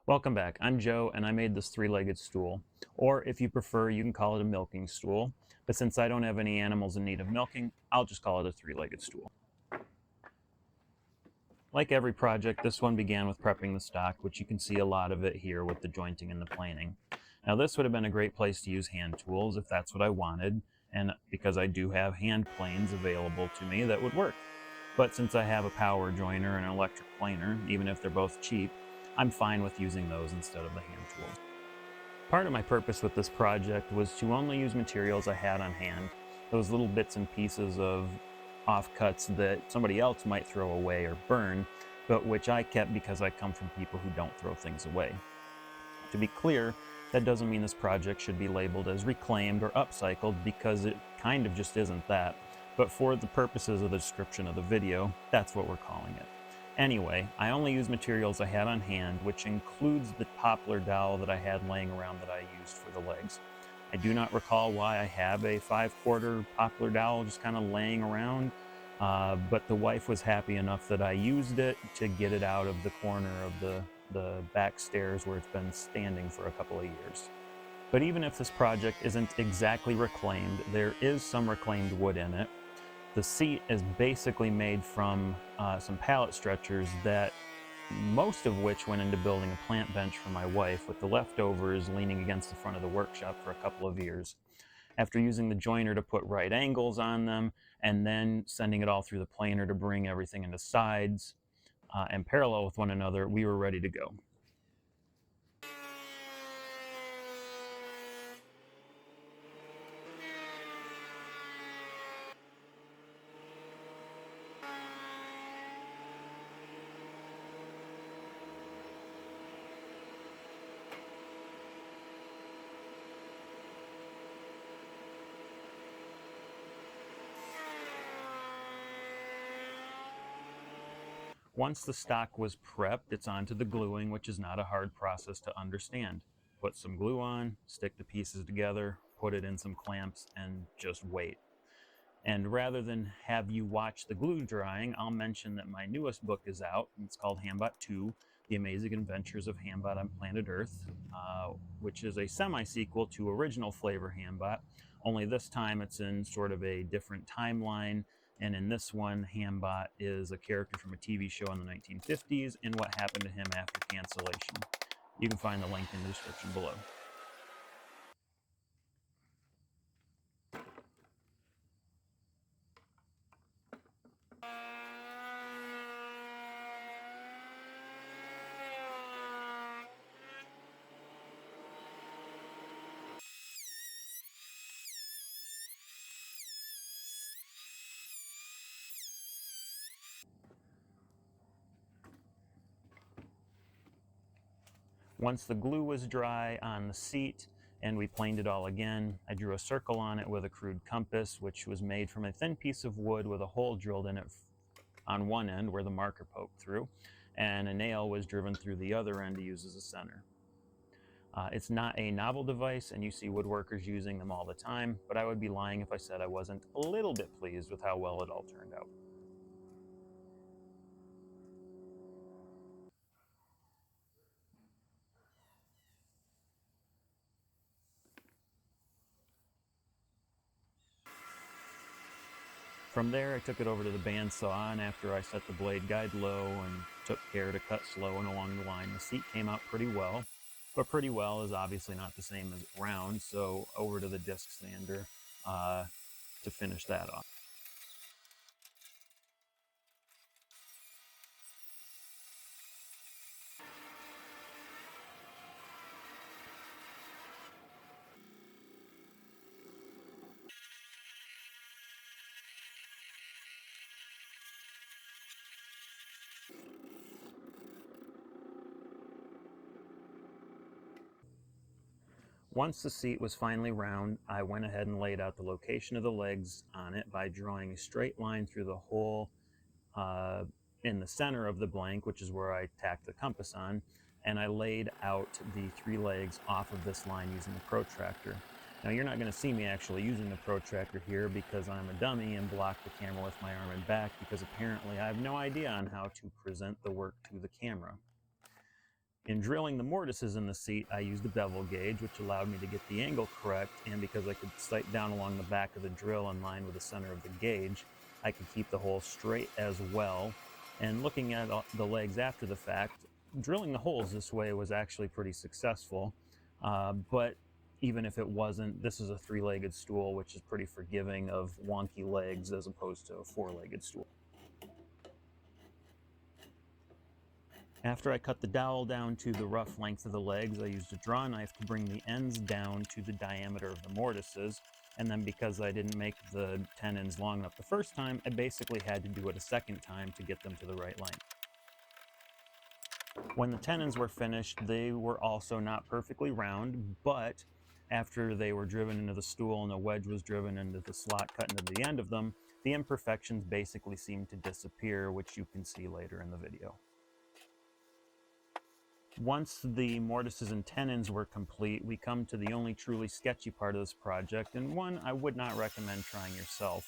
Welcome back. I'm Joe, and I made this three-legged stool. Or if you prefer, you can call it a milking stool. But since I don't have any animals in need of milking, I'll just call it a three-legged stool. Like every project, this one began with prepping the stock, which you can see a lot of it here with the jointing and the planing. Now this would have been a great place to use hand tools if that's what I wanted, and because I do have hand planes available to me that would work. But since I have a power joiner and an electric planer, even if they're both cheap, I'm fine with using those instead of the hand tools. Part of my purpose with this project was to only use materials I had on hand, those little bits and pieces of offcuts that somebody else might throw away or burn, but which I kept because I come from people who don't throw things away. To be clear, that doesn't mean this project should be labeled as reclaimed or upcycled, because it kind of just isn't that, but for the purposes of the description of the video, that's what we're calling it. Anyway, I only used materials I had on hand, which includes the poplar dowel that I had laying around that I used for the legs. I do not recall why I have a 5/4 poplar dowel just kind of laying around, but the wife was happy enough that I used it to get it out of the corner of the back stairs where it's been standing for a couple of years. But even if this project isn't exactly reclaimed, there is some reclaimed wood in it. The seat is basically made from some pallet stretchers that most of which went into building a plant bench for my wife, with the leftovers leaning against the front of the workshop for a couple of years. After using the joiner to put right angles on them and then sending it all through the planer to bring everything into sides and parallel with one another, we were ready to go. Once the stock was prepped, it's on to the gluing, which is not a hard process to understand. Put some glue on, stick the pieces together, put it in some clamps, and just wait. And rather than have you watch the glue drying, I'll mention that my newest book is out. It's called Hambot 2, The Amazing Adventures of Hambot on Planet Earth, which is a semi-sequel to original Flavor Hambot, only this time it's in sort of a different timeline. And in this one, Hambot is a character from a TV show in the 1950s and what happened to him after cancellation. You can find the link in the description below. Once the glue was dry on the seat and we planed it all again, I drew a circle on it with a crude compass, which was made from a thin piece of wood with a hole drilled in it on one end where the marker poked through, and a nail was driven through the other end to use as a center. It's not a novel device, and you see woodworkers using them all the time, but I would be lying if I said I wasn't a little bit pleased with how well it all turned out. From there, I took it over to the bandsaw, and after I set the blade guide low and took care to cut slow and along the line, the seat came out pretty well. But pretty well is obviously not the same as round, so over to the disc sander to finish that off. Once the seat was finally round, I went ahead and laid out the location of the legs on it by drawing a straight line through the hole in the center of the blank, which is where I tacked the compass on, and I laid out the three legs off of this line using the protractor. Now you're not going to see me actually using the protractor here because I'm a dummy and block the camera with my arm and back, because apparently I have no idea on how to present the work to the camera. In drilling the mortises in the seat, I used a bevel gauge, which allowed me to get the angle correct, and because I could sight down along the back of the drill in line with the center of the gauge, I could keep the hole straight as well. And looking at the legs after the fact, drilling the holes this way was actually pretty successful, but even if it wasn't, this is a three-legged stool, which is pretty forgiving of wonky legs as opposed to a four-legged stool. After I cut the dowel down to the rough length of the legs, I used a draw knife to bring the ends down to the diameter of the mortises, and then because I didn't make the tenons long enough the first time, I basically had to do it a second time to get them to the right length. When the tenons were finished, they were also not perfectly round, but after they were driven into the stool and a wedge was driven into the slot cut into the end of them, the imperfections basically seemed to disappear, which you can see later in the video. Once the mortises and tenons were complete, we come to the only truly sketchy part of this project, and one I would not recommend trying yourself.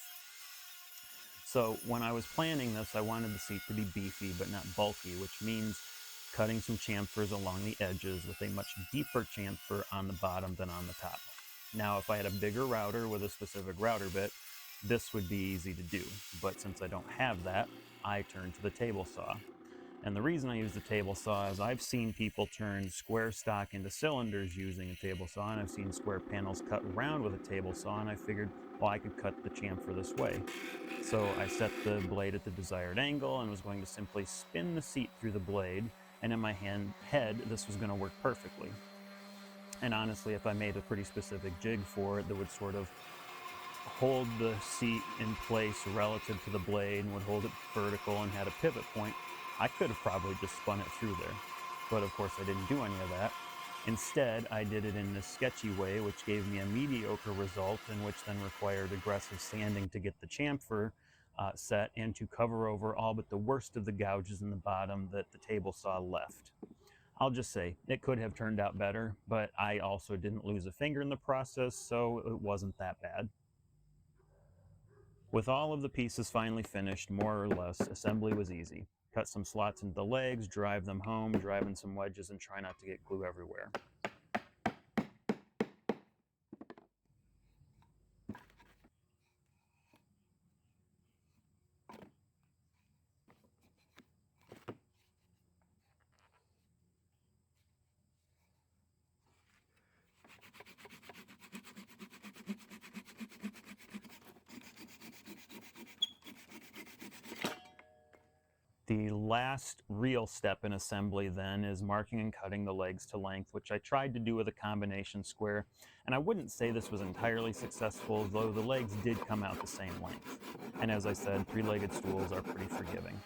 So when I was planning this, I wanted the seat to be beefy but not bulky, which means cutting some chamfers along the edges with a much deeper chamfer on the bottom than on the top. Now, if I had a bigger router with a specific router bit, this would be easy to do, but since I don't have that, I turned to the table saw. And the reason I use the table saw is I've seen people turn square stock into cylinders using a table saw, and I've seen square panels cut round with a table saw, and I figured, well, I could cut the chamfer this way. So I set the blade at the desired angle and was going to simply spin the seat through the blade, and in my head, this was going to work perfectly. And honestly, if I made a pretty specific jig for it that would sort of hold the seat in place relative to the blade and would hold it vertical and had a pivot point, I could have probably just spun it through there. But of course I didn't do any of that. Instead, I did it in this sketchy way, which gave me a mediocre result, and which then required aggressive sanding to get the chamfer set and to cover over all but the worst of the gouges in the bottom that the table saw left. I'll just say, it could have turned out better, but I also didn't lose a finger in the process, so it wasn't that bad. With all of the pieces finally finished, more or less, assembly was easy. Cut some slots into the legs, drive them home, drive in some wedges, and try not to get glue everywhere. The last real step in assembly then is marking and cutting the legs to length, which I tried to do with a combination square, and I wouldn't say this was entirely successful, though the legs did come out the same length. And as I said, three-legged stools are pretty forgiving.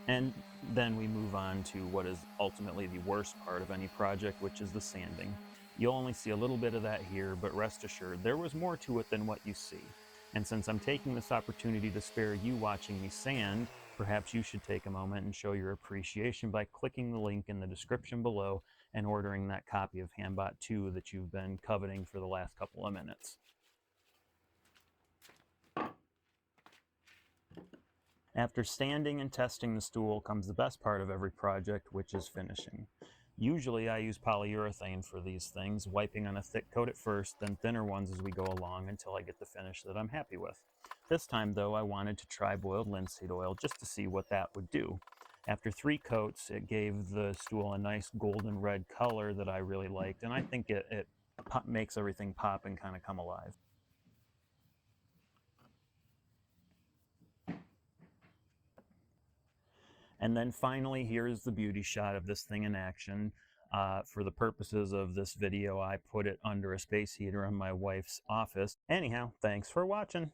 And then we move on to what is ultimately the worst part of any project, which is the sanding. You'll only see a little bit of that here, but rest assured, there was more to it than what you see. And since I'm taking this opportunity to spare you watching me sand, perhaps you should take a moment and show your appreciation by clicking the link in the description below and ordering that copy of Handbot 2 that you've been coveting for the last couple of minutes. After sanding and testing the stool comes the best part of every project, which is finishing. Usually I use polyurethane for these things, wiping on a thick coat at first, then thinner ones as we go along until I get the finish that I'm happy with. This time though, I wanted to try boiled linseed oil just to see what that would do. After 3 coats, it gave the stool a nice golden red color that I really liked, and I think it makes everything pop and kind of come alive. And then finally, here's the beauty shot of this thing in action. For the purposes of this video, I put it under a space heater in my wife's office. Anyhow, thanks for watching.